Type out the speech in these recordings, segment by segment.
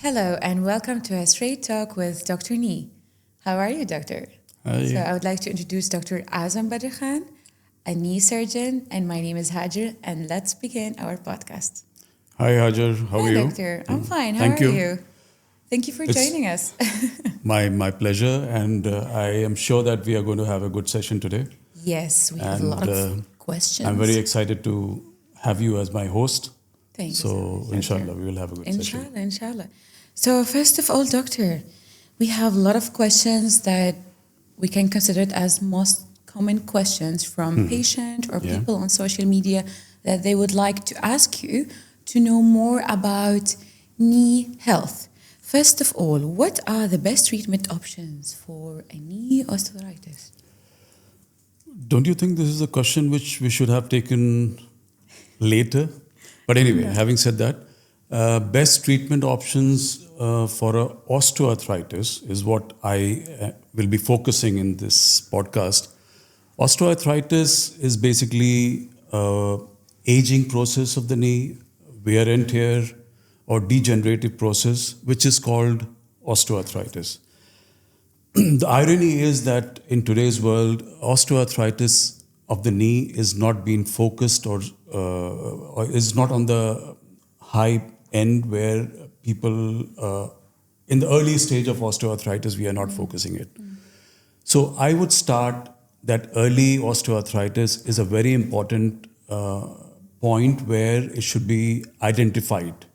Hello and welcome to a straight talk with Dr. Nee. How are you, doctor? Hi. So I would like to introduce Dr. Azam Badar, a knee surgeon, and my name is Hajer, and let's begin our podcast. Hi, Hajer. How Hi, are you? doctor. I'm fine. How Thank are you. you? Thank you for It's joining us. my pleasure, and I am sure that we are going to have a good session today. Yes, we have a lot And of questions. I'm very excited to have you as my host. Thank you. So, inshallah, we will have a good session. Inshallah. So, first of all, doctor, we have a lot of questions that we can consider it as most common questions from patient or Yeah. people on social media that they would like to ask you to know more about knee health. First of all, what are the best treatment options for a knee osteoarthritis? Don't you think this is a question which we should have taken later? But anyway, having said that, best treatment options for osteoarthritis is what I will be focusing in this podcast. Osteoarthritis is basically aging process of the knee, wear and tear, or degenerative process, which is called osteoarthritis. The irony is that in today's world, osteoarthritis of the knee is not being focused or is not on the high end where people in the early stage of osteoarthritis we are not focusing it. So I would start that early osteoarthritis is a very important point where it should be identified.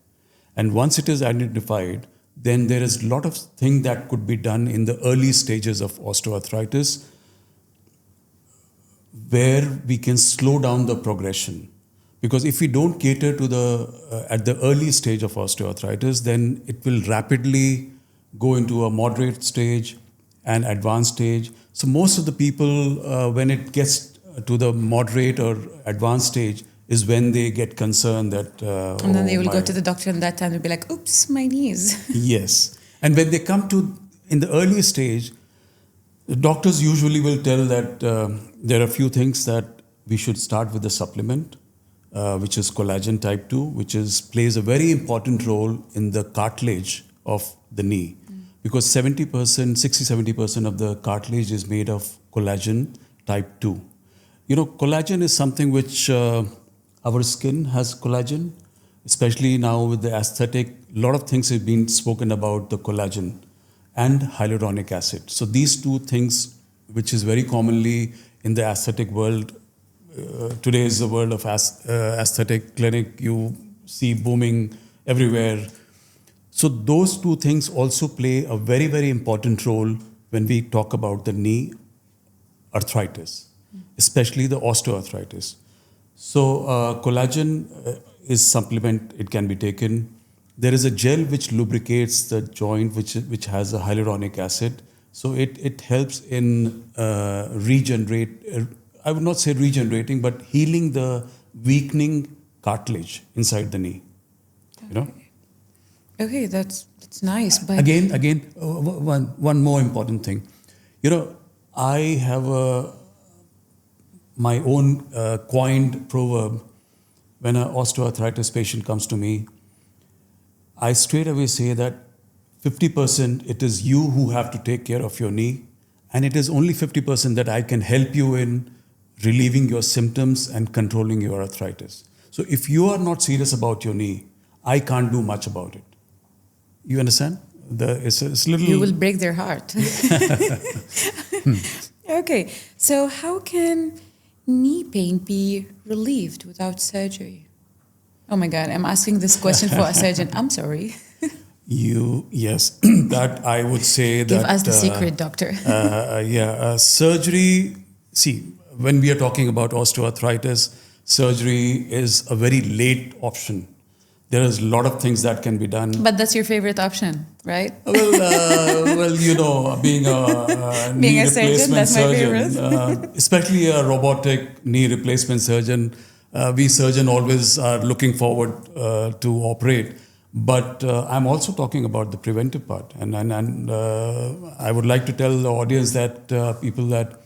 And once it is identified, then there is a lot of things that could be done in the early stages of osteoarthritis where we can slow down the progression. Because if we don't cater to at the early stage of osteoarthritis, then it will rapidly go into a moderate stage and advanced stage. So most of the people, when it gets to the moderate or advanced stage, is when they get concerned that... and then they will go to the doctor and that time they'll be like, oops, my knees. Yes. And when they come to, in the early stage, the doctors usually will tell that there are a few things that we should start with the supplement, which is collagen type 2, which plays a very important role in the cartilage of the knee. Because 60-70% of the cartilage is made of collagen type 2. You know, collagen is something which our skin has collagen, especially now with the aesthetic. A lot of things have been spoken about the collagen and hyaluronic acid. So these two things, which is very commonly in the aesthetic world, today is the world of aesthetic clinic, you see booming everywhere. So those two things also play a very, very important role when we talk about the knee arthritis, especially the osteoarthritis. So collagen is supplement, it can be taken. There is a gel which lubricates the joint, which has a hyaluronic acid. So it helps in regenerate, I would not say regenerating, but healing the weakening cartilage inside the knee. You know? Okay, that's nice. But Again, one more important thing. You know, I have my own coined proverb. When an osteoarthritis patient comes to me, I straight away say that 50% it is you who have to take care of your knee, and it is only 50% that I can help you in relieving your symptoms and controlling your arthritis. So if you are not serious about your knee, I can't do much about it. You understand? It's little... You will break their heart. Okay, so how can knee pain be relieved without surgery? Oh my God, I'm asking this question for a surgeon. I'm sorry. Yes, that I would say that... Give us the secret, doctor. Surgery, see, when we are talking about osteoarthritis, surgery is a very late option. There is a lot of things that can be done. But that's your favorite option, right? Well, you know, being a knee surgeon, replacement that's my surgeon, especially a robotic knee replacement surgeon, we surgeon always are looking forward to operate. But I'm also talking about the preventive part. And I would like to tell the audience that people that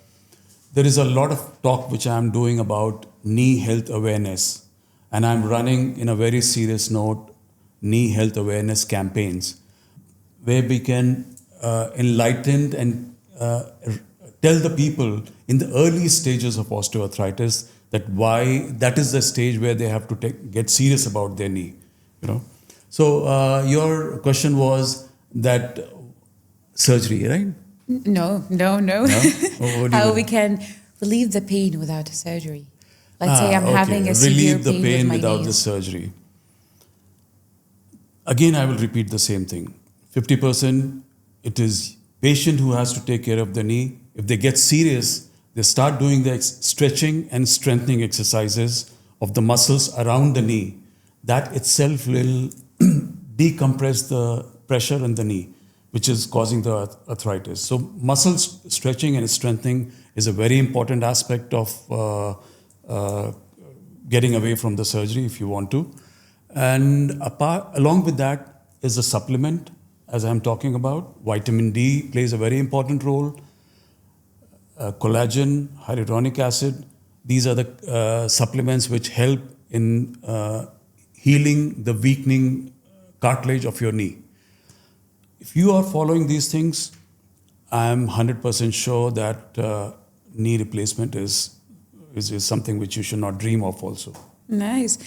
there is a lot of talk which I'm doing about knee health awareness. And I'm running in a very serious note knee health awareness campaigns. where we can enlighten and tell the people in the early stages of osteoarthritis that why that is the stage where they have to get serious about their knee. You know, so your question was that surgery, right? No. No. What do you How mean? we can relieve the pain without a surgery? Let's say I'm having a severe Relieve the pain pain with my without the knees. surgery. Again, I will repeat the same thing. 50%, it is patient who has to take care of the knee. If they get serious, they start doing the stretching and strengthening exercises of the muscles around the knee. That itself will decompress the pressure in the knee, which is causing the arthritis. So muscle stretching and strengthening is a very important aspect of getting away from the surgery if you want to. And along with that is the supplement, as I'm talking about. Vitamin D plays a very important role. Collagen, hyaluronic acid, these are the supplements which help in healing the weakening cartilage of your knee. If you are following these things, I'm 100% sure that knee replacement is something which you should not dream of also. Nice.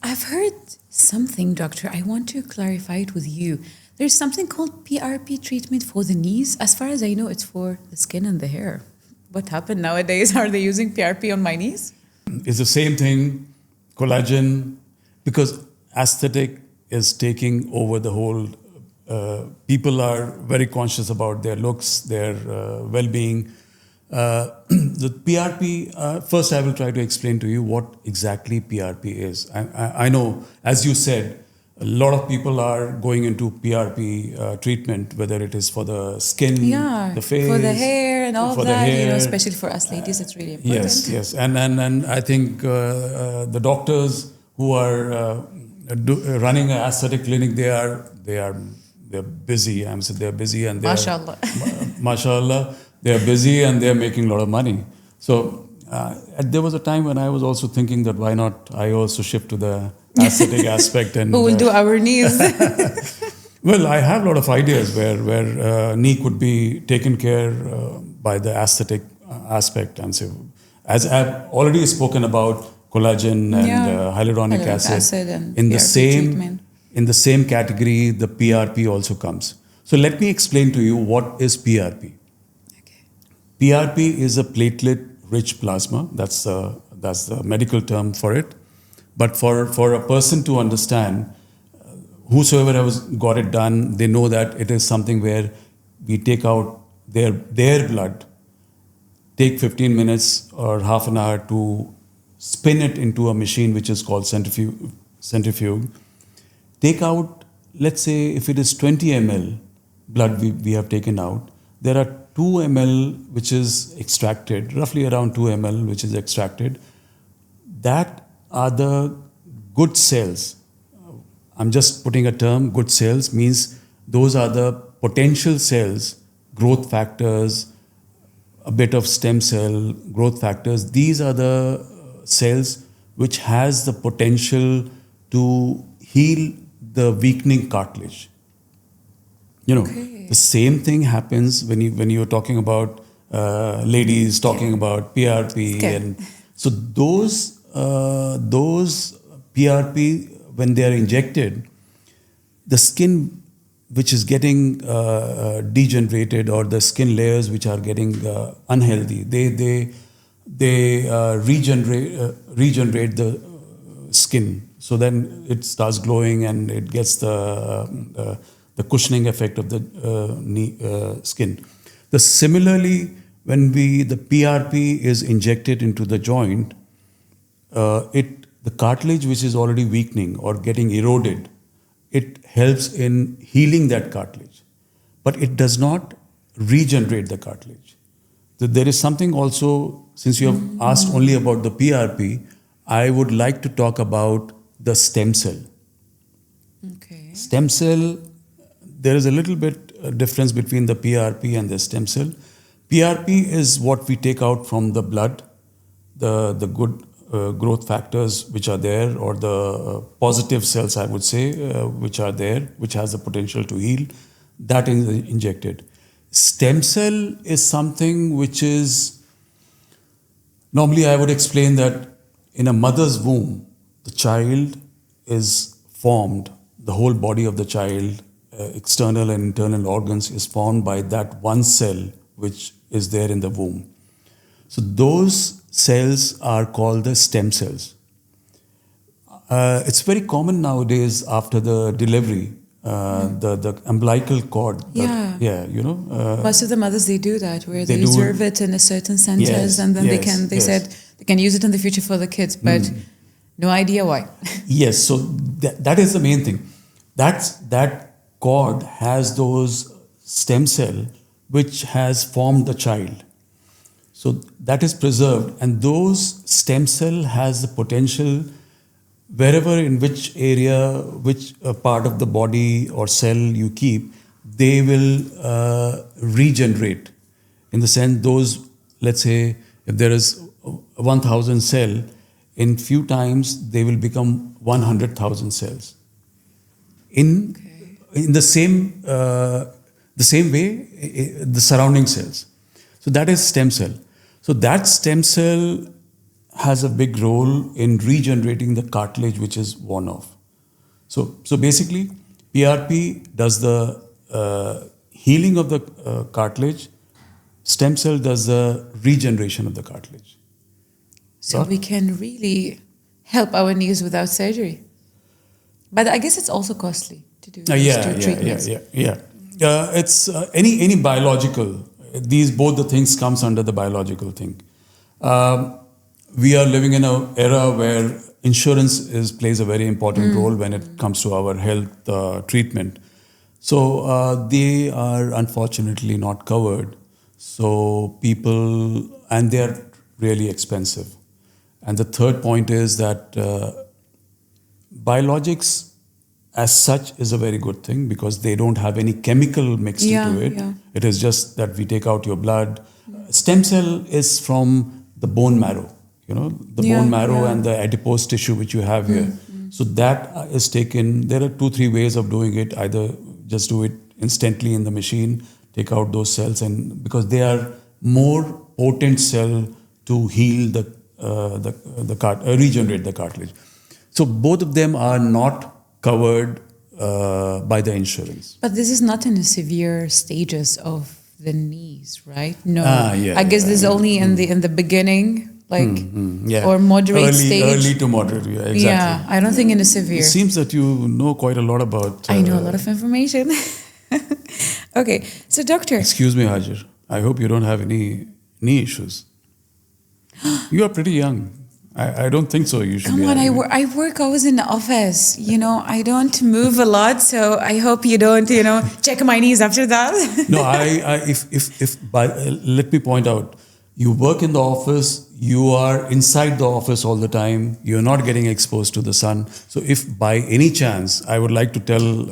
I've heard something, doctor. I want to clarify it with you. There's something called PRP treatment for the knees. As far as I know, it's for the skin and the hair. What happened nowadays? Are they using PRP on my knees? It's the same thing, collagen, because aesthetic is taking over the whole. People are very conscious about their looks, their well-being. The PRP, first I will try to explain to you what exactly PRP is. I know, as you said, a lot of people are going into PRP treatment, whether it is for the skin, the face, for the hair and all for of the that, hair. especially for us ladies, it's really important. Yes. And I think the doctors who are running an aesthetic clinic, they're busy. I'm saying they're busy and Mashallah. mashallah, they're busy and they're making a lot of money. So there was a time when I was also thinking that why not I also shift to the aesthetic aspect and Who will do our knees? well, I have a lot of ideas where knee could be taken care by the aesthetic aspect. And so, as I've already spoken about collagen and hyaluronic acid and in the PRP treatment. in the same category, the PRP also comes. So let me explain to you what is PRP. Okay. PRP is a platelet-rich plasma. That's the medical term for it. But for a person to understand, whosoever has got it done, they know that it is something where we take out their blood, take 15 minutes or half an hour to spin it into a machine which is called centrifuge. Take out, let's say, if it is 20 ml blood we have taken out, there are 2 ml which is extracted, roughly around 2 ml which is extracted. That are the good cells. I'm just putting a term, good cells means those are the potential cells, growth factors, a bit of stem cell, growth factors. These are the cells which has the potential to heal the weakening cartilage. You know, the same thing happens when you're talking about ladies talking about PRP, and so those PRP, when they are injected, the skin which is getting degenerated, or the skin layers which are getting unhealthy, they regenerate the skin. So then it starts glowing and it gets the cushioning effect of the skin. Similarly, when the PRP is injected into the joint, the cartilage which is already weakening or getting eroded, it helps in healing that cartilage, but it does not regenerate the cartilage. So there is something also, since you have asked only about the PRP, I would like to talk about the stem cell. Okay. Stem cell, there is a little bit difference between the PRP and the stem cell. PRP is what we take out from the blood, the good growth factors which are there, or the positive cells, I would say, which are there, which has the potential to heal. that is injected. Stem cell is something which is, normally I would explain that in a mother's womb, the child is formed, the whole body of the child, external and internal organs is formed by that one cell which is there in the womb. So those cells are called the stem cells. It's very common nowadays after the delivery, the umbilical cord. Most of the mothers, they do that, where they do reserve it in a certain centers, Yes, and then yes, they said they can use it in the future for the kids, but no idea why. Yes, so that is the main thing. That cord has those stem cell which has formed the child. So that is preserved, and those stem cell has the potential, wherever in which area, which part of the body or cell you keep, they will regenerate. In the sense, those, let's say, if there is 1,000 cell, in few times they will become 100,000 cells. In the same way, the surrounding cells. So that is stem cell. So that stem cell has a big role in regenerating the cartilage which is worn off. So basically, PRP does the healing of the cartilage. Stem cell does the regeneration of the cartilage. So we can really help our knees without surgery. But I guess it's also costly to do these two treatments. It's any biological. Both the things comes under the biological thing. We are living in an era where insurance plays a very important role when it comes to our health treatment. So they are unfortunately not covered. So people, and they are really expensive. And the third point is that biologics as such is a very good thing because they don't have any chemical mixed into it. Yeah. It is just that we take out your blood. Stem cell is from the bone marrow, bone marrow and the adipose tissue which you have here. So that is taken. There are 2-3 ways of doing it. Either just do it instantly in the machine, take out those cells, and because they are more potent cell to heal regenerate the cartilage. So both of them are not covered by the insurance. But this is not in the severe stages of the knees, right? No. I guess this is only in the beginning, or moderate stage. Early to moderate, exactly. Yeah, I don't think in the severe. It seems that you know quite a lot about... I know a lot of information. Okay, so doctor... Excuse me, Hajer. I hope you don't have any knee issues. You are pretty young. I don't think so. You should. Come on, I work always in the office. I don't move a lot, so I hope you don't, check my knees after that. No, let me point out, you work in the office, you are inside the office all the time, you're not getting exposed to the sun. So if by any chance, I would like to tell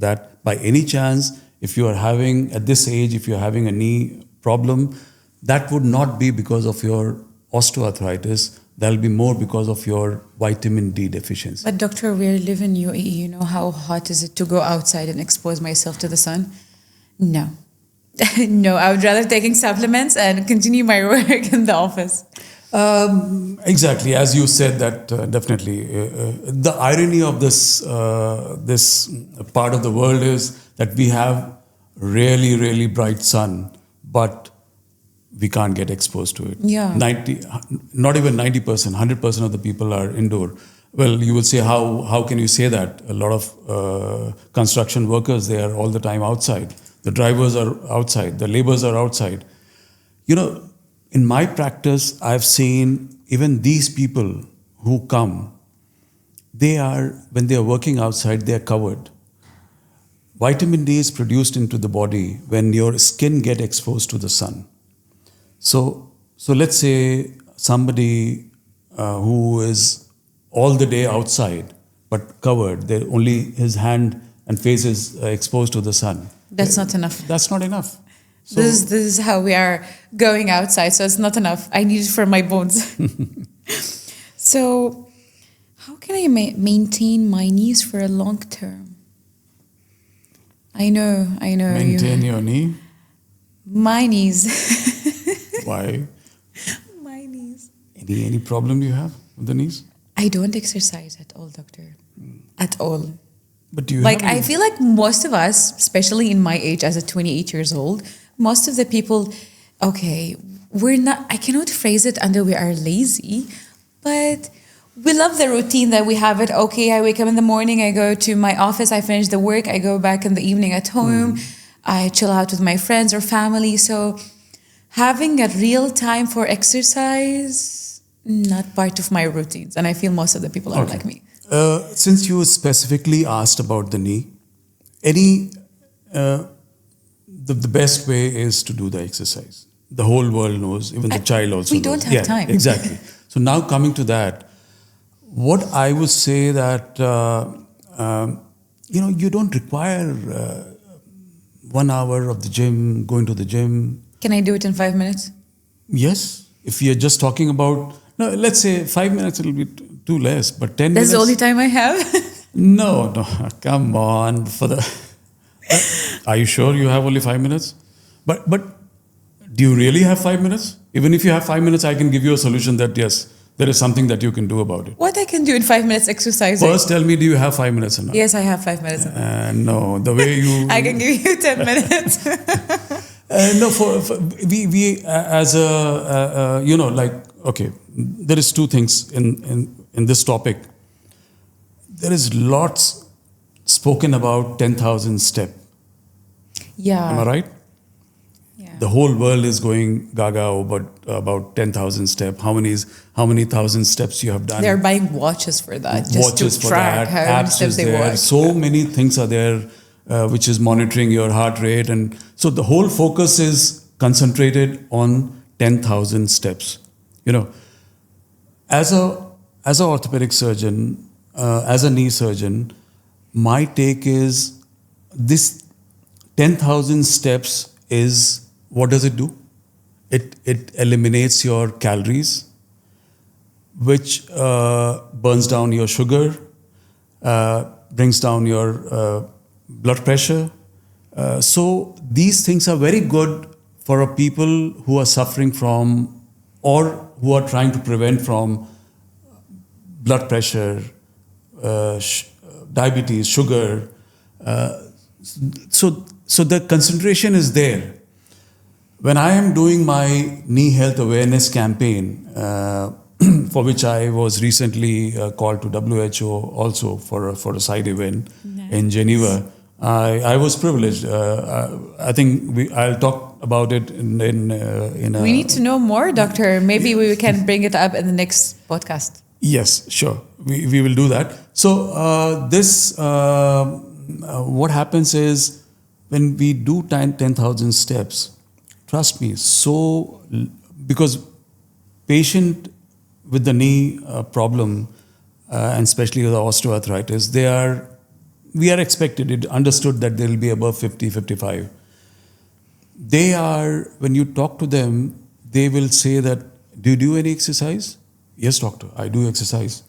that by any chance, if you are having, at this age, if you're having a knee problem, that would not be because of your osteoarthritis. That'll be more because of your vitamin D deficiency. But doctor, we live in UAE. You know how hot is it to go outside and expose myself to the sun? No. No, I would rather taking supplements and continue my work in the office. Exactly, as you said that definitely. The irony of this part of the world is that we have really, really bright sun, but we can't get exposed to it. Yeah. Not even 90%, 100% of the people are indoor. Well, you will say, how can you say that? A lot of construction workers, they are all the time outside. The drivers are outside. The laborers are outside. In my practice, I've seen even these people who come, when they are working outside, they are covered. Vitamin D is produced into the body when your skin gets exposed to the sun. So let's say somebody who is all the day outside but covered, only his hand and face is exposed to the sun. That's not enough. That's not enough. So, this is how we are going outside, so it's not enough. I need it for my bones. So how can I maintain my knees for a long term? I know. Maintain your knee. My knees. Why? My knees. Any problem you have with the knees? I don't exercise at all, doctor. At all. But do you Like, have I feel like most of us, especially in my age as a 28 years old, most of the people, okay, I cannot phrase it under we are lazy, but we love the routine that we have it. Okay, I wake up in the morning, I go to my office, I finish the work, I go back in the evening at home, I chill out with my friends or family. So having a real time for exercise, not part of my routines. And I feel most of the people are like me. Since you specifically asked about the knee, the best way is to do the exercise. The whole world knows, even the child also We knows. don't have time. Exactly. So now coming to that, what I would say that, you don't require 1 hour of the gym, going to the gym. Can I do it in 5 minutes? Yes. If you're just talking about, no, let's say 5 minutes, it'll be too less, but 10 That's minutes. the only time I have. No, come on. Are you sure you have only 5 minutes? But do you really have 5 minutes? Even if you have 5 minutes, I can give you a solution that yes, there is something that you can do about it. What I can do in 5 minutes exercising? First, tell me, do you have 5 minutes or not? Yes, I have 5 minutes. No, the way you. I can give you 10 minutes. No, for we as a okay, there is two things in this topic. There is lots spoken about 10,000 step. Yeah. Am I right? Yeah. The whole world is going gaga about 10,000 step. How many thousand steps you have done? They're buying watches for that. Just Watches to for track that. how many Apps steps is they there. walk. So many things are there, which is monitoring your heart rate, and so the whole focus is concentrated on 10,000 steps. As a orthopedic surgeon, as a knee surgeon, my take is this 10,000 steps is, what does it do? It eliminates your calories, which burns down your sugar, brings down your blood pressure. So these things are very good for people who are suffering from or who are trying to prevent from blood pressure, diabetes, sugar. So the concentration is there. When I am doing my knee health awareness campaign, for which I was recently called to WHO also for a side event in Geneva, I was privileged. I think I'll talk about it in a. We need to know more, doctor. Maybe we can bring it up in the next podcast. Yes, sure. We will do that. So what happens is when we do 10,000 steps, trust me, because patient with the knee problem, and especially with the osteoarthritis, we are expected, it understood that they will be above 50, 55. When you talk to them, they will say that, do you do any exercise? Yes, doctor, I do exercise.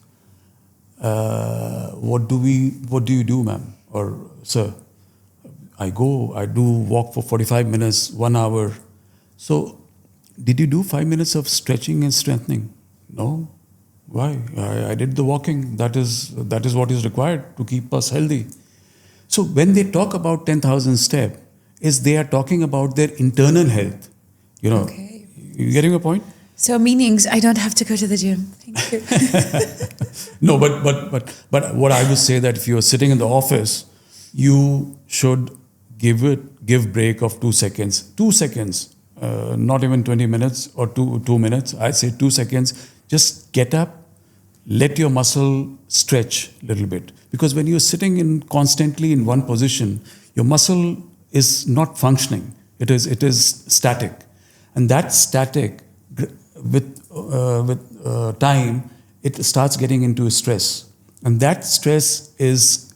What do you do, ma'am? Or sir? I do walk for 45 minutes, 1 hour. So, did you do 5 minutes of stretching and strengthening? No. Why? I did the walking. That is what is required to keep us healthy. So, when they talk about 10,000 step, they are talking about their internal health. Okay. You getting a point? So meanings I don't have to go to the gym. Thank you. No, but what I would say that if you are sitting in the office, you should give break of 2 seconds. 2 seconds, not even 20 minutes or 2 minutes. I say 2 seconds. Just get up, let your muscle stretch a little bit. Because when you're sitting constantly in one position, your muscle is not functioning. It is static, and that static with time it starts getting into stress, and that stress is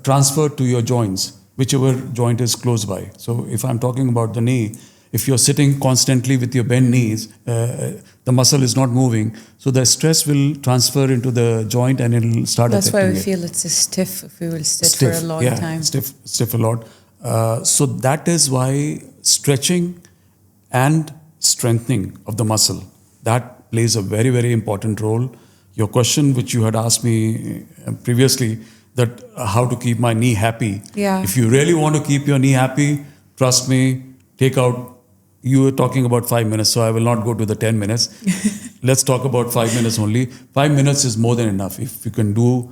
transferred to your joints, whichever joint is close by. So if I'm talking about the knee, if you're sitting constantly with your bent knees, the muscle is not moving, so the stress will transfer into the joint and it'll start That's affecting why we it. feel it's stiff if we will sit for a long time. Stiff a lot. So that is why stretching and strengthening of the muscle, that plays a very, very important role. Your question, which you had asked me previously, that how to keep my knee happy. Yeah. If you really want to keep your knee happy, trust me, take out, you were talking about 5 minutes, so I will not go to the 10 minutes. Let's talk about 5 minutes only. 5 minutes is more than enough. If you can do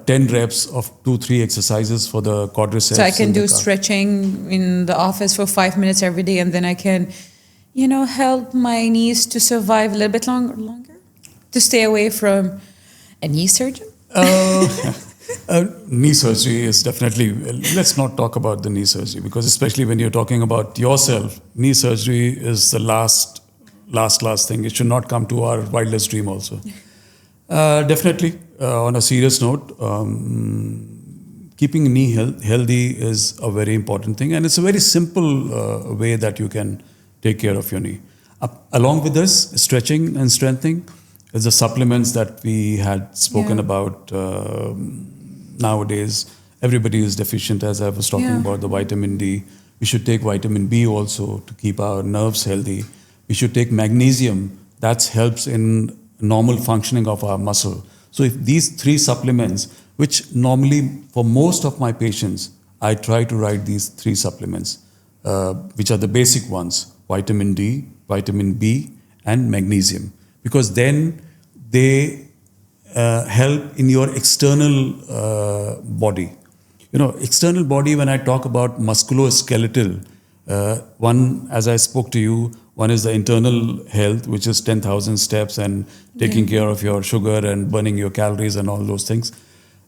10 reps of 2-3 exercises for the quadriceps. So I can do stretching in the office for 5 minutes every day, and then I can, help my knees to survive a little bit longer, to stay away from a knee surgeon. Knee surgery is definitely, let's not talk about the knee surgery, because especially when you're talking about yourself, knee surgery is the last thing. It should not come to our wildest dream also. Definitely, on a serious note, keeping knee healthy is a very important thing, and it's a very simple way that you can take care of your knee. Along with this, stretching and strengthening is the supplements that we had spoken about. Nowadays, everybody is deficient, as I was talking about the vitamin D. We should take vitamin B also to keep our nerves healthy. We should take magnesium. That helps in normal functioning of our muscle. So if these 3 supplements, which normally for most of my patients, I try to write these 3 supplements, which are the basic ones: vitamin D, vitamin B, and magnesium. Because then they help in your external body. External body, when I talk about musculoskeletal, one, as I spoke to you, one is the internal health, which is 10,000 steps and taking care of your sugar and burning your calories and all those things.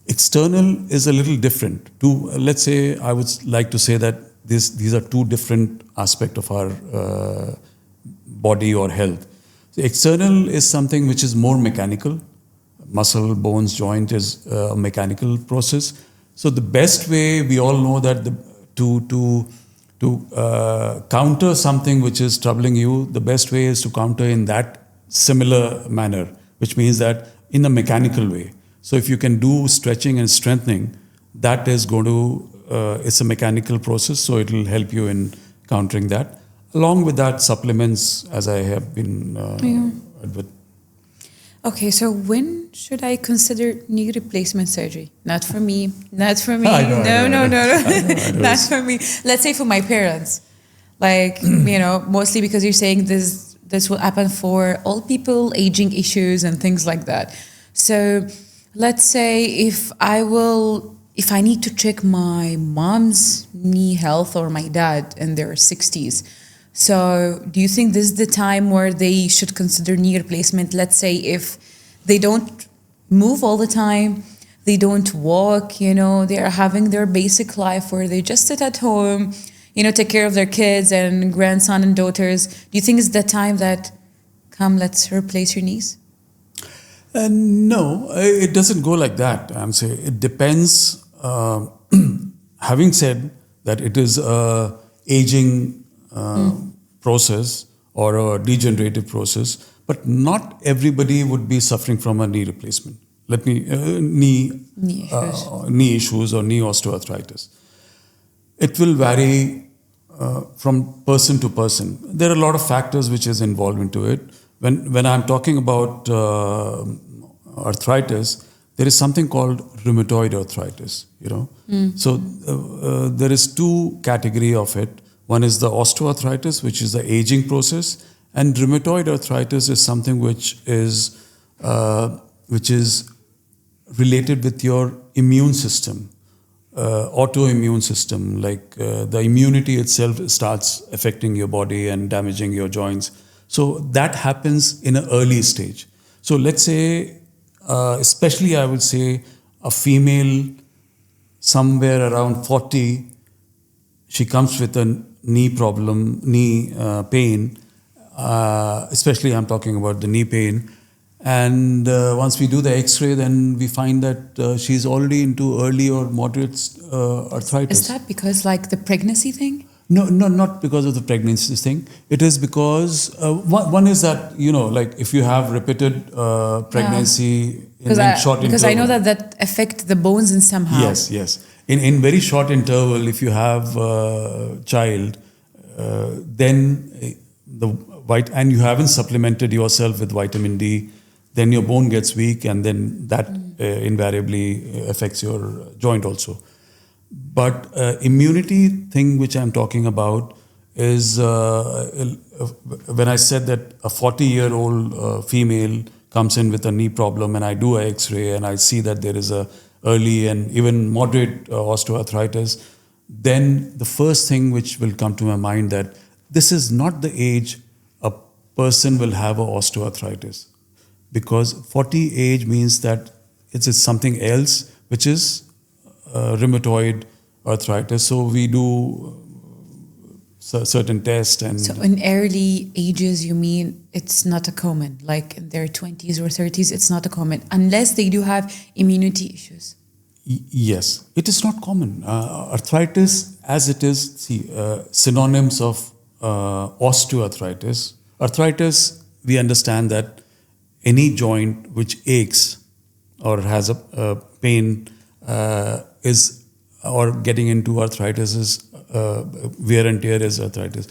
External is a little different. Let's say, I would like to say that these are 2 different aspects of our body or health. So external is something which is more mechanical. Muscle, bones, joint is a mechanical process. So the best way, we all know that to counter something which is troubling you, the best way is to counter in that similar manner, which means that in a mechanical way. So if you can do stretching and strengthening, that is going to, it's a mechanical process, so it will help you in countering that. Along with that, supplements, as I have been advertising. Okay, so when should I consider knee replacement surgery? Not for me. Not for me. I know. Not for me. Let's say for my parents. Mostly because you're saying this will happen for all people, aging issues and things like that. So let's say if I need to check my mom's knee health or my dad in their 60s. So do you think this is the time where they should consider knee replacement? Let's say if they don't move all the time, they don't walk, they are having their basic life where they just sit at home, take care of their kids and grandson and daughters. Do you think it's the time that, let's replace your knees? No, it doesn't go like that. I'm saying it depends. Having said that, it is a aging process or a degenerative process, but not everybody would be suffering from a knee replacement. Knee issues or knee osteoarthritis. It will vary from person to person. There are a lot of factors which is involved into it. When I'm talking about arthritis, there is something called rheumatoid arthritis. So there is 2 category of it. One is the osteoarthritis, which is the aging process, and rheumatoid arthritis is something which is related with your immune system, autoimmune system. Like the immunity itself starts affecting your body and damaging your joints. So that happens in an early stage. So let's say, especially I would say, a female somewhere around 40, she comes with a knee problem, knee pain, especially I'm talking about the knee pain. And once we do the X-ray, then we find that she's already into early or moderate arthritis. Is that because the pregnancy thing? No, not because of the pregnancy thing. It is because one is that if you have repeated pregnancy in short interval. Because I know that affect the bones in somehow. Yes. in very short interval, if you have a child, then the white and you haven't supplemented yourself with vitamin D, then your bone gets weak, and then that invariably affects your joint also. But immunity thing which I'm talking about is when I said that a 40-year-old female comes in with a knee problem and I do an X-ray and I see that there is a early and even moderate osteoarthritis, then the first thing which will come to my mind that this is not the age a person will have a osteoarthritis, because 40 age means that it is something else which is rheumatoid arthritis. So we do certain tests. And so in early ages, you mean it's not a common, like in their 20s or 30s, it's not a common, unless they do have immunity issues. Yes, it is not common. Arthritis, as it is, synonyms of osteoarthritis. Arthritis, we understand that any joint which aches or has a pain is, or getting into arthritis is wear and tear is arthritis.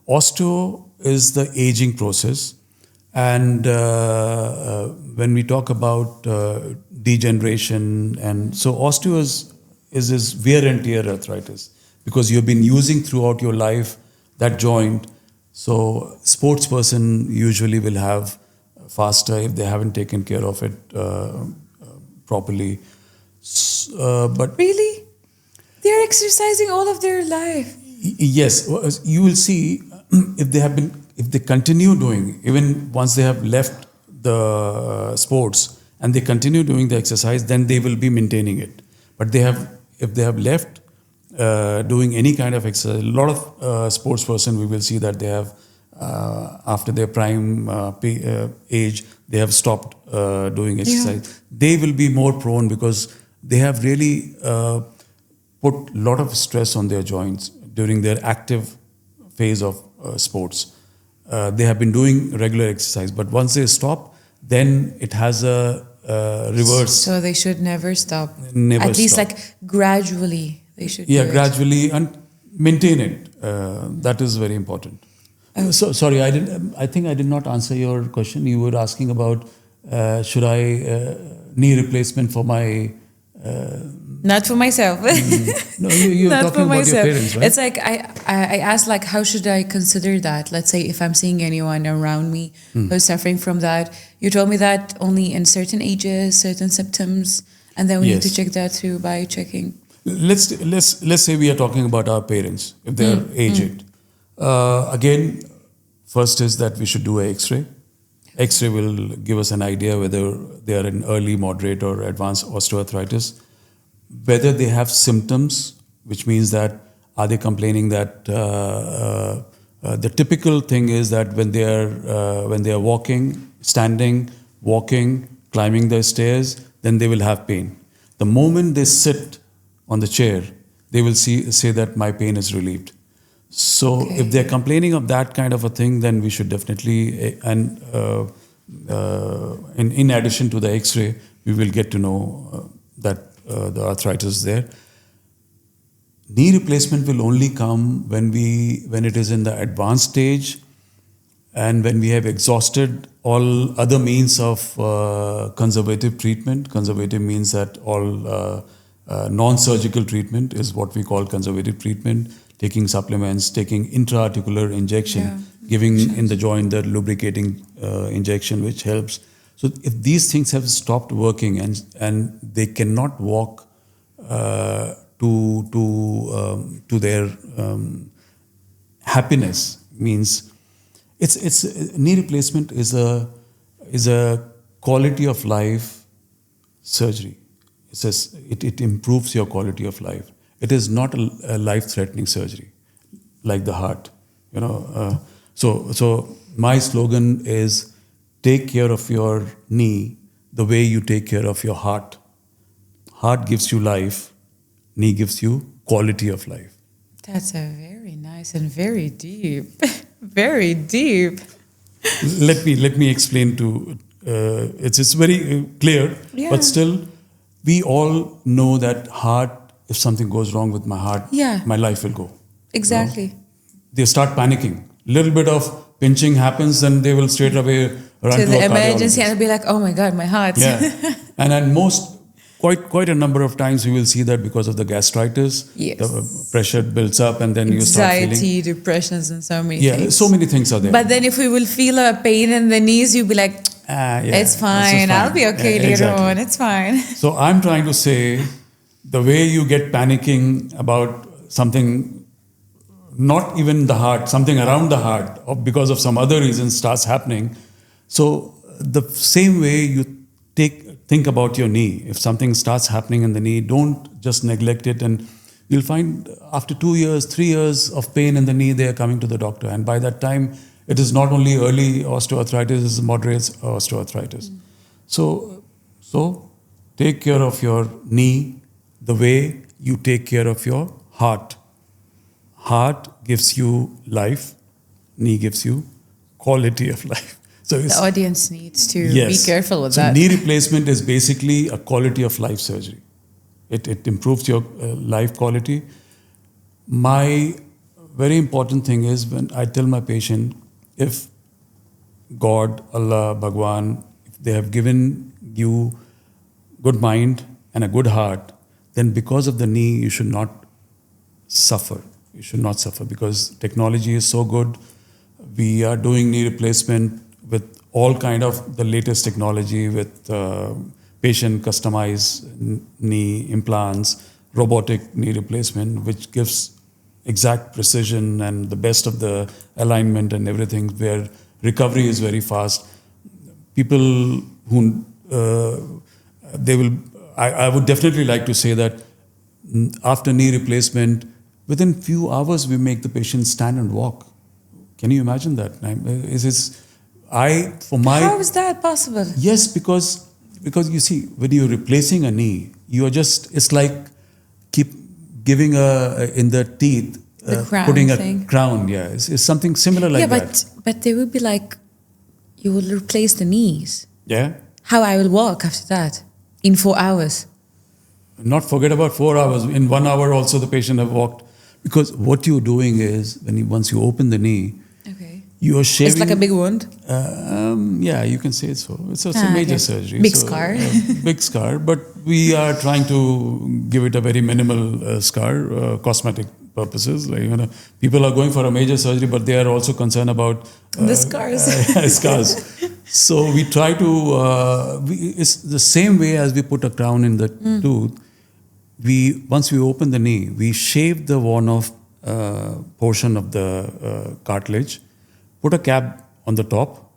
Osteo is the aging process, and when we talk about degeneration, and so osteo is wear and tear arthritis, because you've been using throughout your life that joint. So sports person usually will have faster if they haven't taken care of it properly. But really? They're exercising all of their life. Yes, you will see if they continue doing, even once they have left the sports and they continue doing the exercise, then they will be maintaining it. But if they have left doing any kind of exercise, a lot of sports person, we will see that they have after their prime age, they have stopped doing exercise. Yeah. They will be more prone because they have really put a lot of stress on their joints during their active phase of sports. They have been doing regular exercise, but once they stop, then it has a reverse. So they should never stop. Never At least stop. Like gradually they should. Yeah, gradually and maintain it. That is very important. Oh. So sorry, I think I did not answer your question. You were asking about should I knee replacement for my. Not for myself. No, you're talking about your parents, right? It's like I asked, like, how should I consider that? Let's say if I'm seeing anyone around me who's suffering from that, you told me that only in certain ages, certain symptoms, and then we need to check that through by checking. Let's say we are talking about our parents if they are aged. Again, first is that we should do an X-ray. X-ray will give us an idea whether they are in early, moderate, or advanced osteoarthritis. Whether they have symptoms, which means that are they complaining that the typical thing is that when they are walking, standing, walking, climbing the stairs, then they will have pain. The moment they sit on the chair, they will say that my pain is relieved. So if they're complaining of that kind of a thing, then we should definitely, and in addition to the X-ray, we will get to know that the arthritis is there. Knee replacement will only come when it is in the advanced stage, and when we have exhausted all other means of conservative treatment. Conservative means that all non-surgical treatment is what we call conservative treatment. Taking supplements, taking intra-articular injection, giving in the joint the lubricating injection, which helps. So if these things have stopped working and they cannot walk to their happiness, means it's knee replacement is a quality of life surgery. It improves your quality of life. It is not a life-threatening surgery like the heart, So my slogan is, take care of your knee the way you take care of your heart. Heart gives you life, knee gives you quality of life. That's a very nice and very deep, very deep. Let me explain to. It's very clear, but still, we all know that heart if something goes wrong with my heart, Yeah. my life will go. Exactly. They start panicking. Little bit of pinching happens, then they will straight away run To to the a emergency cardiologist. and be like, oh my God, my heart. Yeah, and then quite a number of times we will see that because of the gastritis, Yes. the pressure builds up, and then you start feeling. Anxiety, depressions, and so many Yeah, things. so many things are there. But then if we will feel a pain in the knees, you'll be like, Yeah, it's fine. I'll be okay Yeah, later exactly. on. It's fine. So I'm trying to say, the way you get panicking about something, not even the heart, something around the heart, or because of some other reason starts happening. So the same way you think about your knee. If something starts happening in the knee, don't just neglect it, and you'll find after 2 years, 3 years of pain in the knee, they are coming to the doctor. And by that time, it is not only early osteoarthritis, it's moderate osteoarthritis. So take care of your knee the way you take care of your heart. Heart gives you life, knee gives you quality of life. So The audience needs to yes. be careful with so that. knee replacement is basically a quality of life surgery. It improves your life quality. My very important thing is when I tell my patient, if God, Allah, Bhagwan, if they have given you good mind and a good heart, then because of the knee, you should not suffer. You should not suffer because technology is so good. We are doing knee replacement with all kind of the latest technology with patient customized knee implants, robotic knee replacement, which gives exact precision and the best of the alignment and everything, where recovery is very fast. People who I would definitely like to say that after knee replacement, within few hours we make the patient stand and walk. Can you imagine that? How is that possible? Yes, because you see, when you're replacing a knee, you are it's like keep giving in the teeth, The crown putting a thing. crown. Yeah, it's something similar like that. But they would be like, you will replace the knees. Yeah. How I will walk after that in 4 hours. Not forget about 4 hours. In 1 hour also the patient have walked. Because what you're doing is, once you open the knee, Okay. you are shaving. It's like a big wound. Yeah, you can say so. It's a major okay. surgery. Big scar. Big scar. But we are trying to give it a very minimal scar, cosmetic purposes. People are going for a major surgery, but they are also concerned about The scars. Scars. So we try to. It's the same way as we put a crown in the tooth. Once we open the knee, we shave the worn-off portion of the cartilage, put a cap on the top,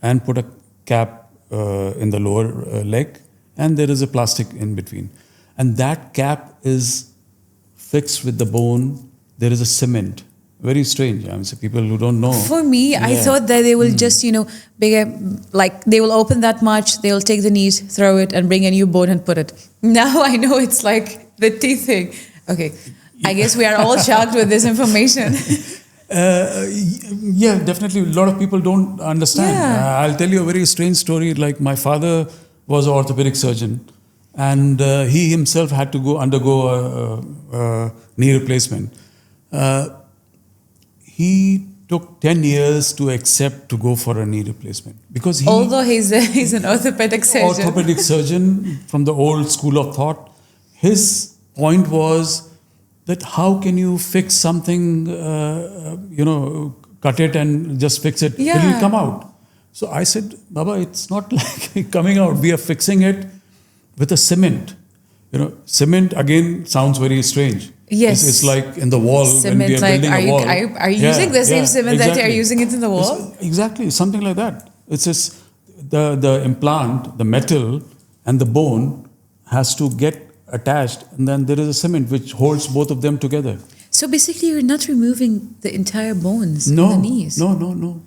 and put a cap in the lower leg, and there is a plastic in between. And that cap is fixed with the bone. There is a cement. Very strange. So people who don't know. For me, I thought that they will just, they will open that much, they will take the knees, throw it, and bring a new bone and put it. Now I know it's like the teeth thing. Okay, I guess we are all shocked with this information. Yeah, definitely. A lot of people don't understand. Yeah. I'll tell you a very strange story. Like my father was an orthopedic surgeon, and he himself had to undergo a knee replacement. He took 10 years to accept to go for a knee replacement because although he's an orthopedic surgeon. Orthopedic surgeon from the old school of thought. His point was that how can you fix something, cut it and just fix it, Yeah. it will come out. So I said, Baba, it's not like coming out. We are fixing it with a cement. Cement again sounds very strange. Yes. It's like in the wall Cement, when we are building a wall. Are you using the same cement that you're using it in the wall? Exactly, something like that. It's just the implant, the metal and the bone has to get attached, and then there is a cement which holds both of them together. So basically you're not removing the entire bones in the knees. No.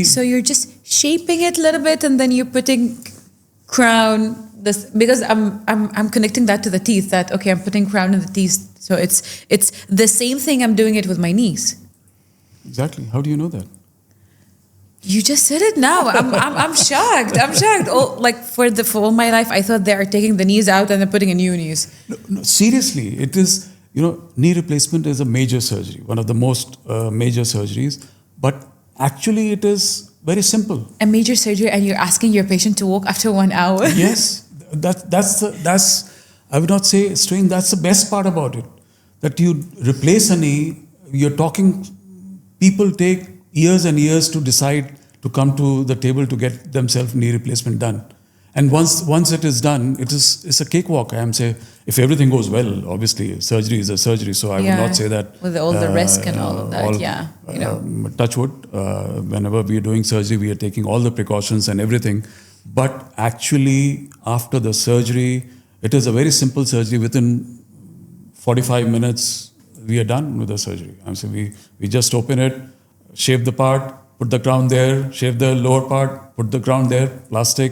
So you're just shaping it a little bit and then you're putting crown, because I'm connecting that to the teeth, that okay, I'm putting crown in the teeth. So it's the same thing I'm doing it with my knees. Exactly. How do you know that? You just said it now. I'm shocked. I'm shocked. Oh, like for all my life, I thought they are taking the knees out and they're putting in new knees. No, seriously, it is, knee replacement is a major surgery, one of the most major surgeries, but actually it is very simple. A major surgery, and you're asking your patient to walk after 1 hour. Yes, that's I would not say strange. That's the best part about it. That you replace a knee. You're talking. People take years and years to decide to come to the table to get themselves knee replacement done. And once it is done, it's a cakewalk. I am say, if everything goes well, obviously surgery is a surgery. So I would not say that with all the risk and all of that. Touch wood. Whenever we are doing surgery, we are taking all the precautions and everything. But actually, after the surgery, it is a very simple surgery. Within 45 minutes, we are done with the surgery. I'm saying we just open it, shave the part, put the crown there, shave the lower part, put the crown there, plastic,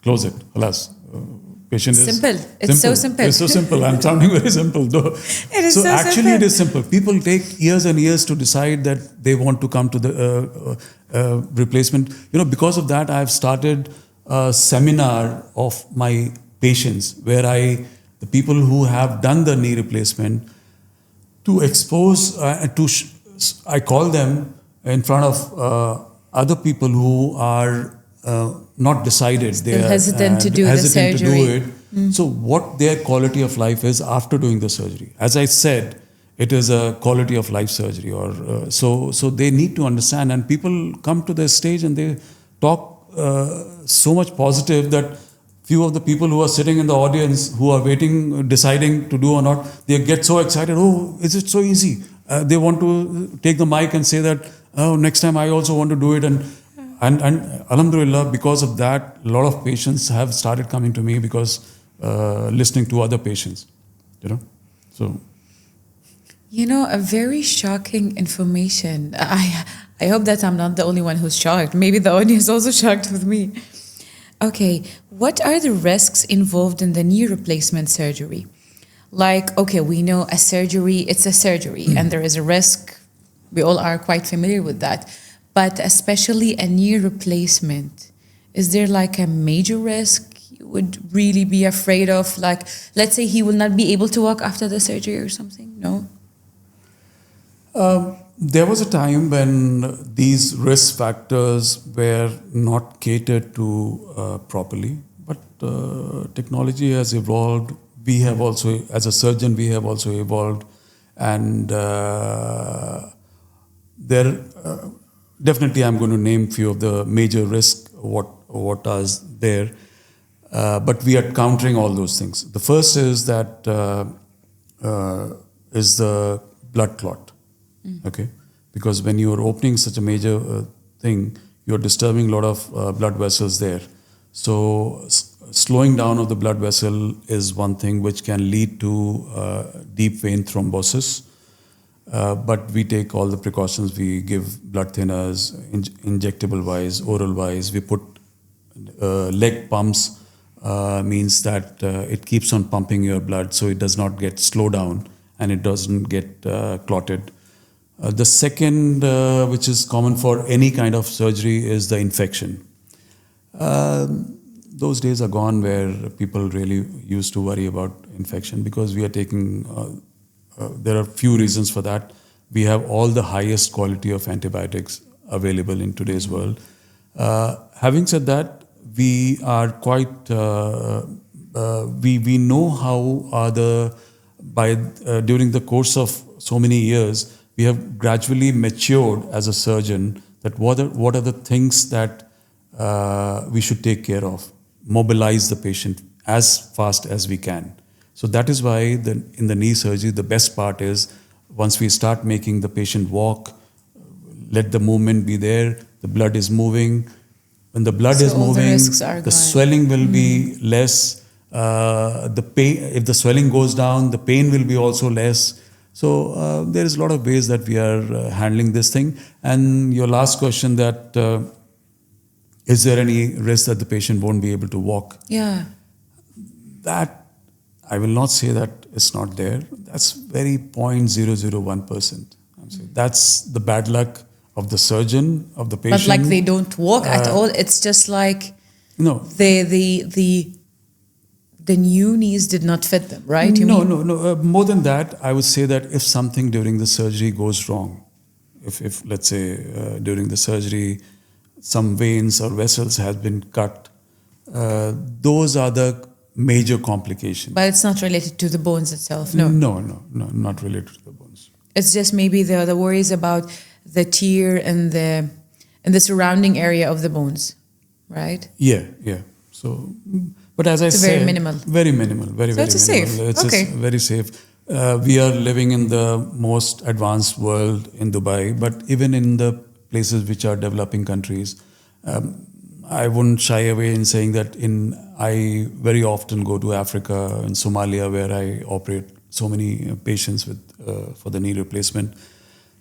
close it. Alas, patient is simple. It's so simple. It's so simple. I'm sounding very simple though. It is so actually simple. It is simple. People take years and years to decide that they want to come to the replacement. Because of that, I've started a seminar of my patients where the people who have done the knee replacement, to expose, I call them in front of other people who are not decided. They are hesitant to do the surgery. So what their quality of life is after doing the surgery. As I said, it is a quality of life surgery, or so they need to understand. And people come to this stage and they talk so much positive that few of the people who are sitting in the audience who are waiting, deciding to do or not, they get so excited. Oh, is it so easy? They want to take the mic and say that, oh, next time I also want to do it. And alhamdulillah, because of that, a lot of patients have started coming to me because listening to other patients, So, a very shocking information. I hope that I'm not the only one who's shocked. Maybe the audience is also shocked with me. Okay, what are the risks involved in the knee replacement surgery? Like, okay, we know a surgery, it's a surgery, and there is a risk. We all are quite familiar with that. But especially a knee replacement, is there like a major risk you would really be afraid of? Like, let's say he will not be able to walk after the surgery or something? No? There was a time when these risk factors were not catered to properly, but technology has evolved. We have also, as a surgeon, we have also evolved, and definitely I'm going to name few of the major risks, what is there, but we are countering all those things. The first is that is the blood clot. Okay, because when you are opening such a major thing, you are disturbing a lot of blood vessels there. So slowing down of the blood vessel is one thing which can lead to deep vein thrombosis. But we take all the precautions. We give blood thinners, injectable wise, oral wise. We put leg pumps, means that it keeps on pumping your blood, so it does not get slowed down and it doesn't get clotted. The second, which is common for any kind of surgery, is the infection. Those days are gone where people really used to worry about infection, because we are taking, there are few reasons for that. We have all the highest quality of antibiotics available in today's world. Having said that, we are quite, we know how during the course of so many years, we have gradually matured as a surgeon that what are the things that we should take care of, mobilize the patient as fast as we can. So that is why in the knee surgery, the best part is once we start making the patient walk, let the movement be there, the blood is moving. When the blood is moving, the swelling will be less. The pain, if the swelling goes down, the pain will be also less. So there is a lot of ways that we are handling this thing. And your last question, that is there any risk that the patient won't be able to walk? Yeah. That, I will not say that it's not there. That's very 0.001%. That's the bad luck of the surgeon, of the patient. But like they don't walk at all. It's just like No. The new knees did not fit them, right? No. More than that, I would say that if something during the surgery goes wrong, if let's say during the surgery some veins or vessels has been cut, those are the major complications. But it's not related to the bones itself, no? No, not related to the bones. It's just maybe the worries about the tear and the surrounding area of the bones, right? Yeah. So, but as I said, very minimal. Very minimal. Very, so very it's minimal. safe. It's okay. very safe. We are living in the most advanced world in Dubai, but even in the places which are developing countries, I wouldn't shy away in saying that I very often go to Africa and Somalia, where I operate so many patients with for the knee replacement.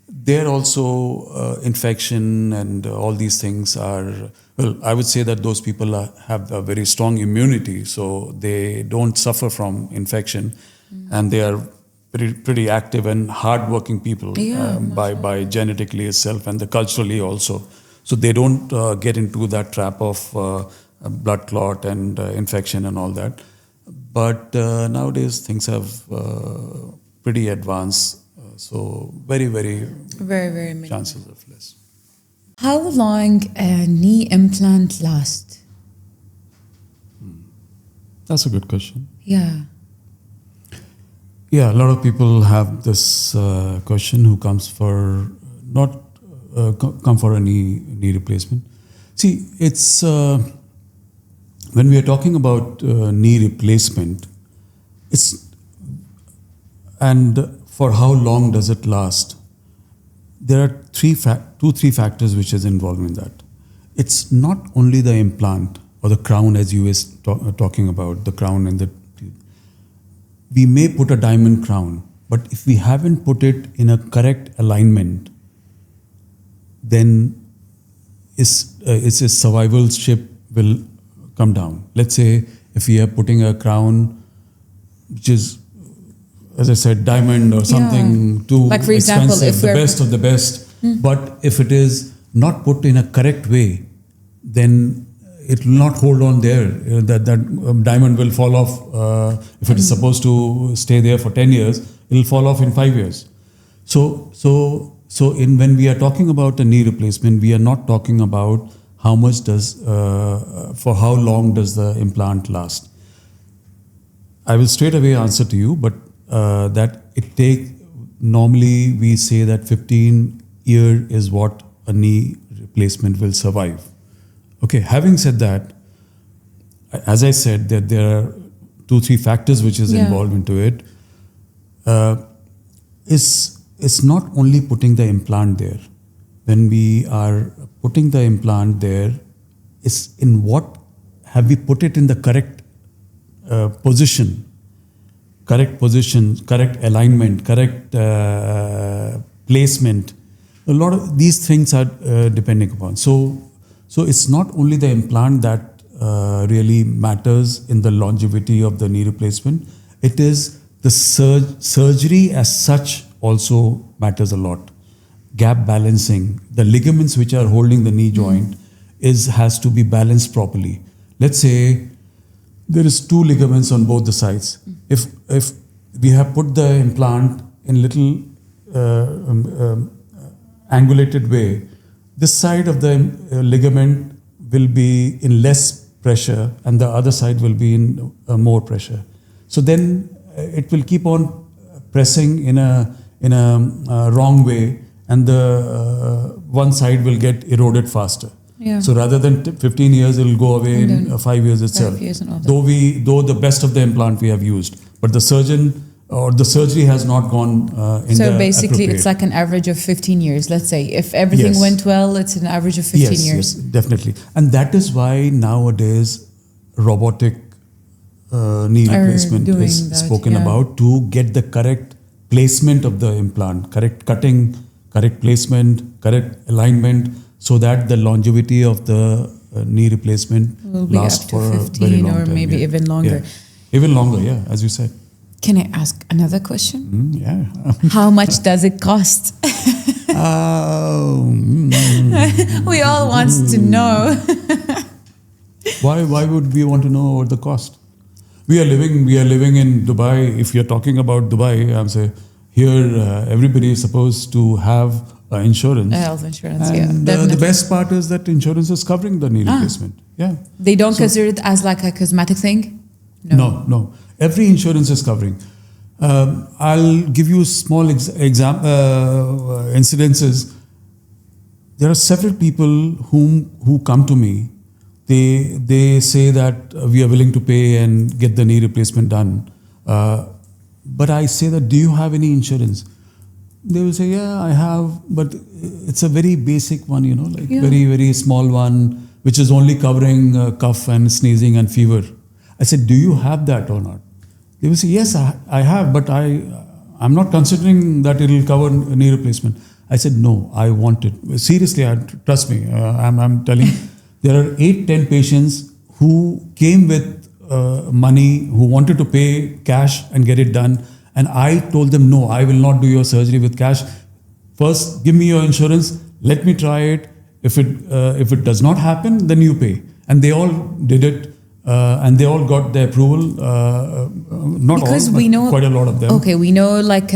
There also infection and all these things are, well, I would say that those people have a very strong immunity, so they don't suffer from infection, and they are pretty active and hardworking people by genetically itself and culturally also. So they don't get into that trap of blood clot and infection and all that. But nowadays things have pretty advanced. So very minimal chances of less. How long a knee implant lasts? That's a good question. Yeah. Yeah, a lot of people have this question who comes for come for a knee replacement. See, it's when we are talking about knee replacement, and for how long does it last? There are three factors which is involved in that. It's not only the implant or the crown, as you were talking about, the crown and the teeth. We may put a diamond crown, but if we haven't put it in a correct alignment, then its survivalship will come down. Let's say if we are putting a crown which is, as I said, diamond or something too like for example, expensive, the best of the best. But if it is not put in a correct way, then it will not hold on there. That diamond will fall off. If it is supposed to stay there for 10 years, it will fall off in 5 years. So when we are talking about a knee replacement, we are not talking about how much for how long does the implant last. I will straight away answer to you, but that normally we say that 15 years is what a knee replacement will survive. Okay, having said that, as I said, that there are 2-3 factors which is involved into it. It's not only putting the implant there. When we are putting the implant there, it's in what have we put it in the correct position, correct alignment, correct placement. A lot of these things are depending upon. So it's not only the implant that really matters in the longevity of the knee replacement. It is the surgery as such also matters a lot. Gap balancing, the ligaments which are holding the knee joint has to be balanced properly. It's say there is 2 ligaments on both the sides. If we have put the implant in little angulated way, this side of the ligament will be in less pressure and the other side will be in more pressure. So then it will keep on pressing in a wrong way, and the one side will get eroded faster. Yeah. So rather than 15 years, it will go away in 5 years itself. 5 years and all that. Though the best of the implant we have used, but the surgeon or the surgery has not gone in So the basically, appropriate. it's like an average of 15 years. Let's say if everything Yes. went well, it's an average of 15 years. Yes, definitely. And that is why nowadays robotic knee replacement is spoken about to get the correct placement of the implant, correct cutting, correct placement, correct alignment, so that the longevity of the knee replacement will be lasts up to for 15 a very long or time. maybe even longer. Even longer, as you said. Can I ask another question? Yeah. How much does it cost? We all want to know. Why would we want to know about the cost? We are living in Dubai. If you're talking about Dubai, I'm saying here everybody is supposed to have insurance. Health insurance, and, yeah. Definitely. The best part is that insurance is covering the knee replacement. Yeah. They don't consider it as like a cosmetic thing? No. Every insurance is covering. I'll give you small incidences. There are several people who come to me. They say that we are willing to pay and get the knee replacement done. But I say that, do you have any insurance? They will say, yeah, I have, but it's a very basic one, very, very small one, which is only covering cough and sneezing and fever. I said, do you have that or not? They will say, yes, I have, but I'm not considering that it will cover knee replacement. I said, no, I want it. Seriously, trust me, I'm telling you, there are 8-10 patients who came with money, who wanted to pay cash and get it done. And I told them, no, I will not do your surgery with cash. First, give me your insurance. Let me try it. If it does not happen, then you pay. And they all did it. And they all got the approval. Not because all, but we know, quite a lot of them. Okay, we know like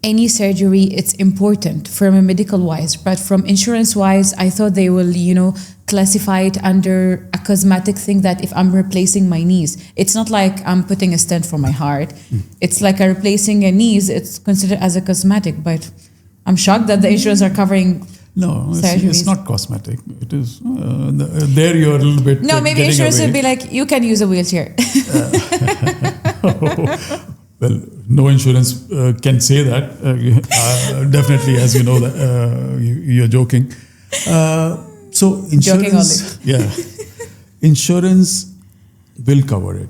any surgery, it's important from a medical wise, but from insurance wise, I thought they will, classify it under a cosmetic thing, that if I'm replacing my knees, it's not like I'm putting a stent for my heart. It's like replacing a knees, it's considered as a cosmetic, but I'm shocked that the insurance are covering. No, it's not cosmetic. It is, there you're a little bit. No, maybe insurance will be like, you can use a wheelchair. Well, no insurance can say that. Definitely, as you know, that you're joking. So insurance, insurance will cover it.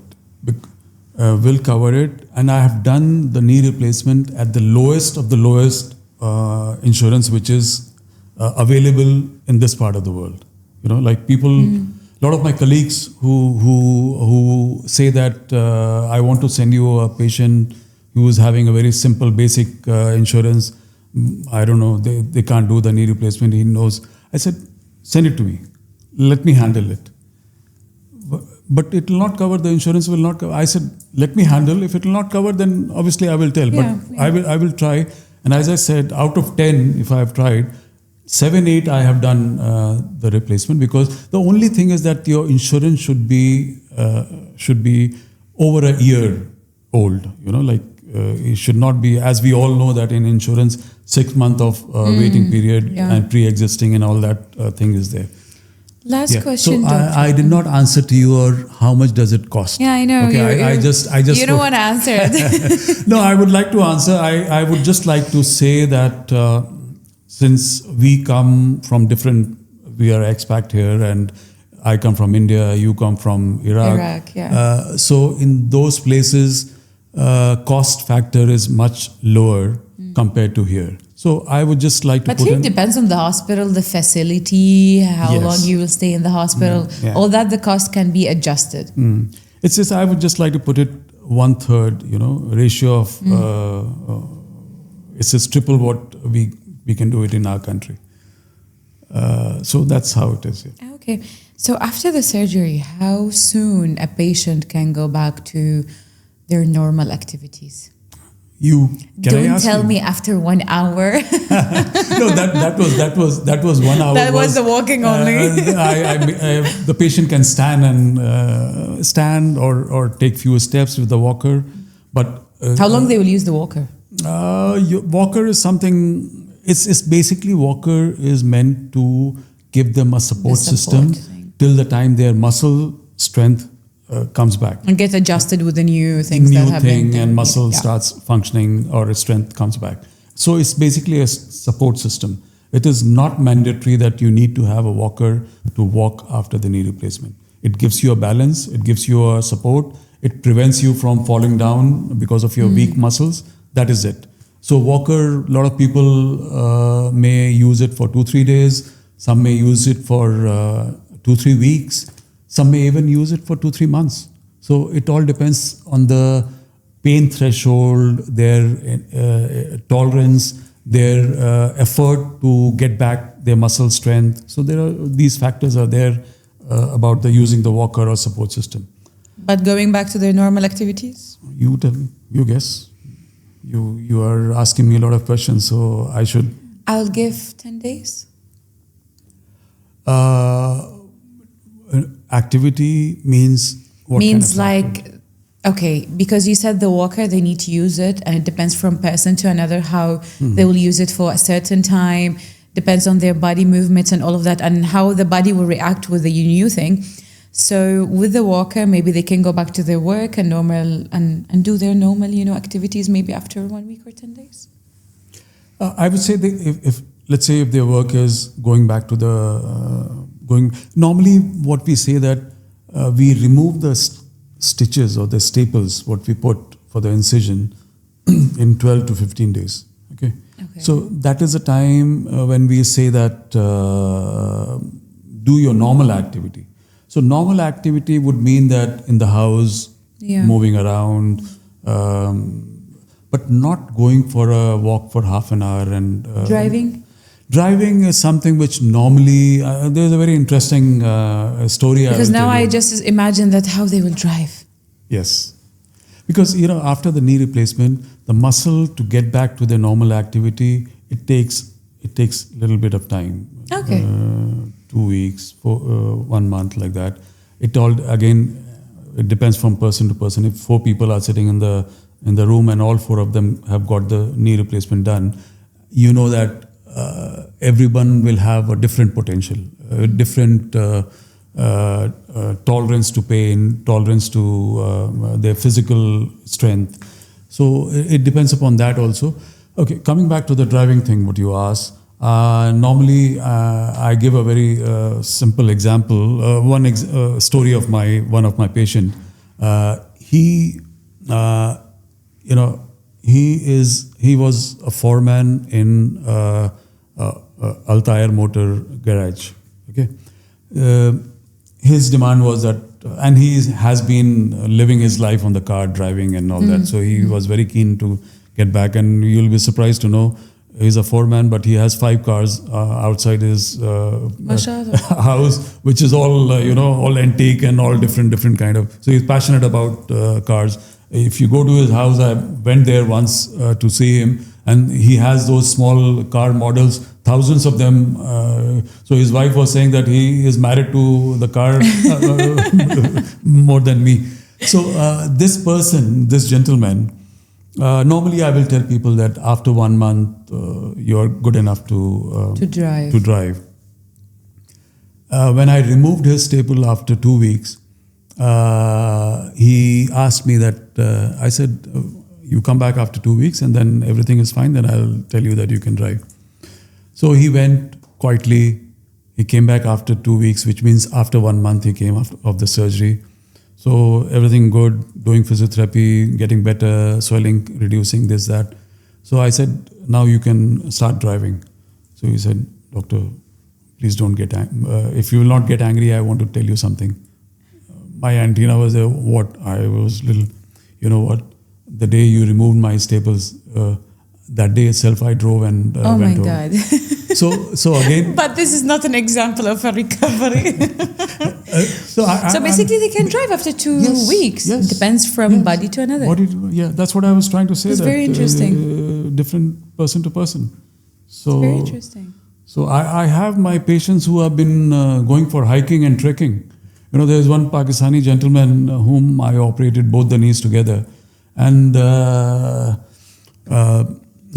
And I have done the knee replacement at the lowest of the lowest insurance, which is available in this part of the world. Like people, a lot of my colleagues who say that I want to send you a patient who is having a very simple, basic insurance. I don't know, they can't do the knee replacement. He knows. I said, send it to me. Let me handle it. But it will not cover, the insurance will not cover. I said, let me handle. If it will not cover, then obviously I will tell. I will try. And as I said, out of 10, if I have tried, 7, 8 I have done the replacement, because the only thing is that your insurance should be over a year old. It should not be, as we all know that in insurance, 6 months of waiting period and pre-existing and all that thing is there. Last question. So I did not answer to you, or how much does it cost? Yeah, I know. Okay, I just. You don't want to answer it. No, I would like to answer. I would just like to say that since we come from different, we are expat here, and I come from India, you come from Iraq. So in those places, cost factor is much lower compared to here. So I would just like to But here it depends on the hospital, the facility, how long you will stay in the hospital. All that, the cost can be adjusted. It's just, I would just like to put it 1/3, ratio of, it's just triple what we can do it in our country. So that's how it is. Yeah. Okay. So after the surgery, how soon a patient can go back to their normal activities? Don't tell me after 1 hour. No, that was 1 hour. That was the walking only. The patient can stand or take few steps with the walker, but how long they will use the walker? Walker is something. It's basically, walker is meant to give them a support system till the time their muscle strength comes back and get adjusted with the new things that happen, and muscle starts functioning, or strength comes back. So it's basically a support system. It is not mandatory that you need to have a walker to walk after the knee replacement. It gives you a balance, it gives you a support, it prevents you from falling down because of your weak muscles. That is it. So walker, a lot of people may use it for 2-3 days. Some may use it for 2-3 weeks. Some may even use it for 2-3 months. So it all depends on the pain threshold, their tolerance, their effort to get back their muscle strength. So these factors are there about using the walker or support system. But going back to their normal activities? You tell me, you guess. You are asking me a lot of questions, so I should. I'll give 10 days. Activity means what? Means like, okay, because you said the walker, they need to use it, and it depends from person to another how they will use it for a certain time, depends on their body movements and all of that, and how the body will react with the new thing. So with the walker, maybe they can go back to their work and normal and do their normal, activities maybe after 1 week or 10 days. I would say if let's say if their work is going back to normally what we say that we remove the stitches or the staples, what we put for the incision in 12 to 15 days. Okay. So that is a time when we say that do your normal activity. So normal activity would mean that in the house, moving around, but not going for a walk for half an hour and driving. Driving is something which normally there's a very interesting story. Because now I just imagine that how they will drive. Yes, because after the knee replacement, the muscle to get back to the normal activity, it takes a little bit of time. Okay. 2 weeks, 1 month, like that. It all it depends from person to person. If 4 people are sitting in the room and all 4 of them have got the knee replacement done, you know that everyone will have a different potential, different tolerance to pain, tolerance to their physical strength. So it depends upon that also. Okay, coming back to the driving thing, what you asked. Normally, I give a very simple example. One story of one of my patient. He was a foreman in Altair Motor Garage. Okay, his demand was that, and he has been living his life on the car, driving and all that. So he was very keen to get back, and you'll be surprised to know he's a foreman, but he has 5 cars outside his house, which is all all antique and all different kind of. So he's passionate about cars. If you go to his house, I went there once to see him, and he has those small car models, thousands of them. So his wife was saying that he is married to the car more than me. So this gentleman, normally I will tell people that after 1 month, you're good enough to drive. When I removed his staple after 2 weeks, he asked me that, I said, you come back after 2 weeks and then everything is fine, then I'll tell you that you can drive. So he went quietly. He came back after 2 weeks, which means after 1 month he came of the surgery. So everything good, doing physiotherapy, getting better, swelling, reducing, this, that. So I said, now you can start driving. So he said, doctor, please don't get angry. If you will not get angry, I want to tell you something. My antenna was there. What? I was little, what? The day you removed my staples, that day itself I drove and oh went my home. God. So again. But this is not an example of a recovery. So basically they can drive after 2 weeks. Yes, it depends from body to another. That's what I was trying to say. It's very interesting. Different person to person. So it's very interesting. So I have my patients who have been going for hiking and trekking. There's one Pakistani gentleman whom I operated both the knees together. And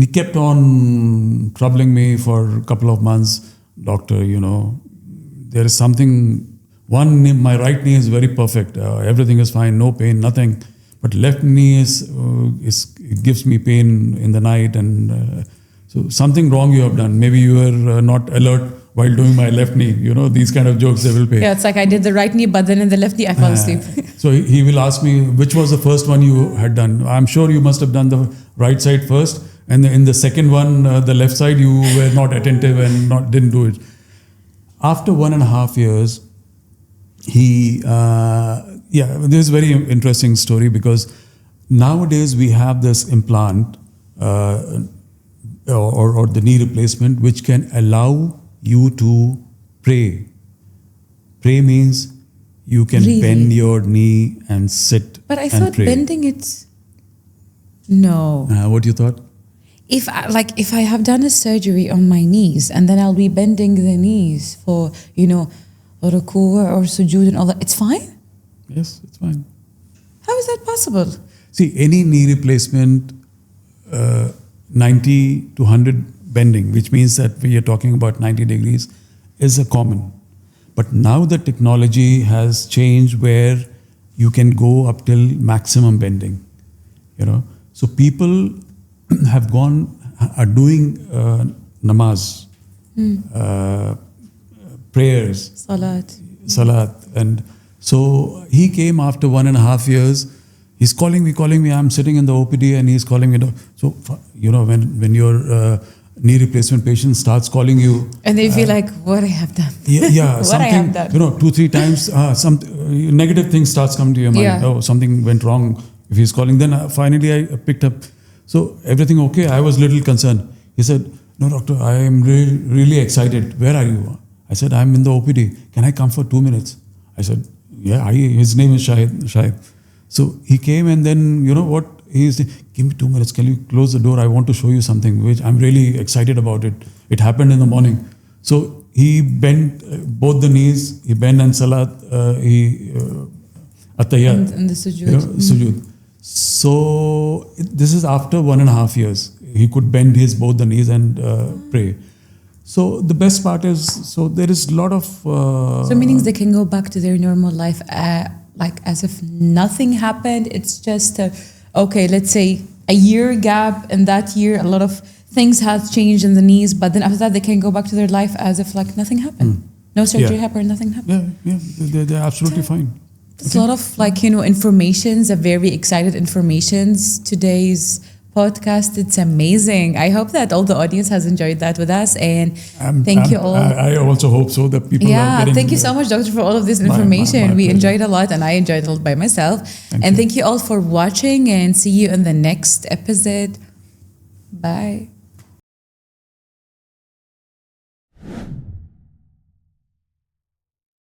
he kept on troubling me for a couple of months. Doctor, there is something, my right knee is very perfect. Everything is fine, no pain, nothing. But left knee it gives me pain in the night. And so something wrong you have done. Maybe you were not alert while doing my left knee. These kind of jokes they will pay. Yeah, it's like I did the right knee, but then in the left knee I fell asleep. So he will ask me, which was the first one you had done? I'm sure you must have done the right side first. And in the second one, the left side, you were not attentive and didn't do it. After 1.5 years, this is a very interesting story because nowadays we have this implant or the knee replacement which can allow you to pray. Pray means you can Really? bend your knee and sit. But I and thought pray. bending it's no. What you thought? If I have done a surgery on my knees and then I'll be bending the knees for ruku or sujood and all that, it's fine? Yes, it's fine. How is that possible? See, any knee replacement, 90 to 100 bending, which means that we are talking about 90 degrees, is a common. But now the technology has changed where you can go up till maximum bending. So people are doing namaz, prayers, salat. And so he came after 1.5 years. He's calling me. I'm sitting in the OPD and he's calling me. So, when your knee replacement patient starts calling you. And they feel like, what I have done. Yeah, what I have done. 2-3 times, some negative thing starts coming to your mind. Yeah. Oh, something went wrong. If he's calling, then finally I picked up. So everything okay? I was a little concerned. He said, no, doctor, I am really excited. Where are you? I said, I'm in the OPD. Can I come for 2 minutes? I said, yeah, his name is Shahid. So he came and then, what? He said, give me 2 minutes. Can you close the door? I want to show you something, which I'm really excited about it. It happened in the morning. So he bent both the knees. He bent and salat. Attayat. And the sujood. Sujood. So this is after 1.5 years. He could bend both the knees and pray. So the best part is, there is a lot of... so meaning they can go back to their normal life like as if nothing happened. It's just, let's say a year gap, and that year a lot of things have changed in the knees, but then after that they can go back to their life as if like nothing happened. No surgery happened, nothing happened. Yeah, they're absolutely fine. It's a lot of informations, a very excited informations. Today's podcast, it's amazing. I hope that all the audience has enjoyed that with us, and thank you all. I also hope so that people are getting... Thank you so much, doctor, for all of this information. We pleasure. enjoyed a lot, and I enjoyed it all by myself. Thank you all for watching, and see you in the next episode. Bye.